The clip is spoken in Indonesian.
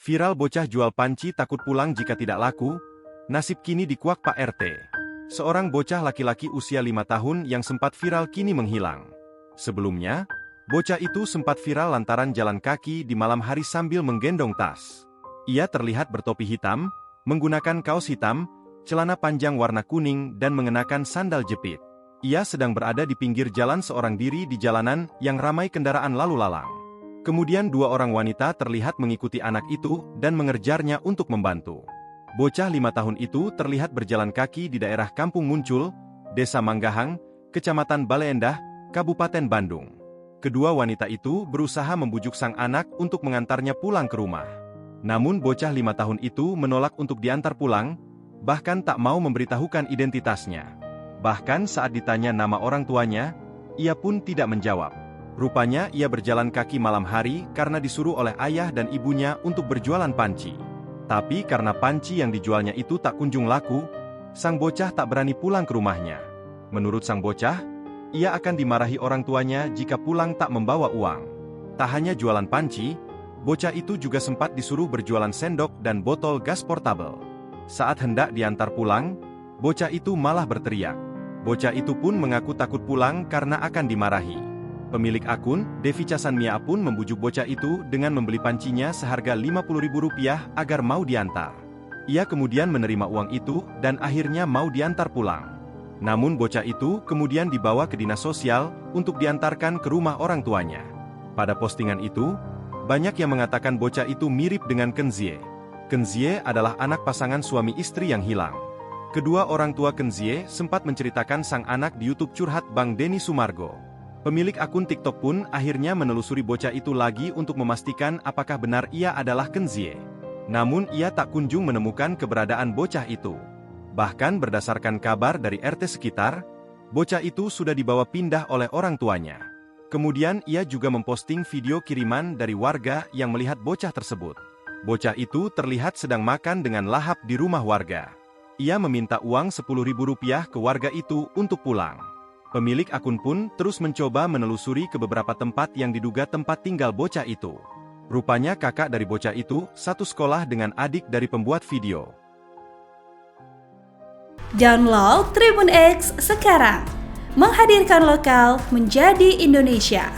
Viral bocah jual panci takut pulang jika tidak laku, nasib kini dikuak Pak RT. Seorang bocah laki-laki usia 5 tahun yang sempat viral kini menghilang. Sebelumnya, bocah itu sempat viral lantaran jalan kaki di malam hari sambil menggendong tas. Ia terlihat bertopi hitam, menggunakan kaos hitam, celana panjang warna kuning dan mengenakan sandal jepit. Ia sedang berada di pinggir jalan seorang diri di jalanan yang ramai kendaraan lalu lalang. Kemudian 2 orang wanita terlihat mengikuti anak itu dan mengejarnya untuk membantu. Bocah 5 tahun itu terlihat berjalan kaki di daerah Kampung Muncul, Desa Manggahang, Kecamatan Bale Endah, Kabupaten Bandung. Kedua wanita itu berusaha membujuk sang anak untuk mengantarnya pulang ke rumah. Namun bocah 5 tahun itu menolak untuk diantar pulang, bahkan tak mau memberitahukan identitasnya. Bahkan saat ditanya nama orang tuanya, ia pun tidak menjawab. Rupanya ia berjalan kaki malam hari karena disuruh oleh ayah dan ibunya untuk berjualan panci. Tapi karena panci yang dijualnya itu tak kunjung laku, sang bocah tak berani pulang ke rumahnya. Menurut sang bocah, ia akan dimarahi orang tuanya jika pulang tak membawa uang. Tak hanya jualan panci, bocah itu juga sempat disuruh berjualan sendok dan botol gas portabel. Saat hendak diantar pulang, bocah itu malah berteriak. Bocah itu pun mengaku takut pulang karena akan dimarahi. Pemilik akun, Devi Casanmia pun membujuk bocah itu dengan membeli pancinya seharga Rp50.000 agar mau diantar. Ia kemudian menerima uang itu dan akhirnya mau diantar pulang. Namun bocah itu kemudian dibawa ke dinas sosial untuk diantarkan ke rumah orang tuanya. Pada postingan itu, banyak yang mengatakan bocah itu mirip dengan Kenzie. Kenzie adalah anak pasangan suami istri yang hilang. Kedua orang tua Kenzie sempat menceritakan sang anak di YouTube Curhat Bang Denny Sumargo. Pemilik akun TikTok pun akhirnya menelusuri bocah itu lagi untuk memastikan apakah benar ia adalah Kenzie. Namun ia tak kunjung menemukan keberadaan bocah itu. Bahkan berdasarkan kabar dari RT sekitar, bocah itu sudah dibawa pindah oleh orang tuanya. Kemudian ia juga memposting video kiriman dari warga yang melihat bocah tersebut. Bocah itu terlihat sedang makan dengan lahap di rumah warga. Ia meminta uang Rp10.000 ke warga itu untuk pulang. Pemilik akun pun terus mencoba menelusuri ke beberapa tempat yang diduga tempat tinggal bocah itu. Rupanya kakak dari bocah itu satu sekolah dengan adik dari pembuat video. Download Tribun X sekarang, menghadirkan lokal menjadi Indonesia.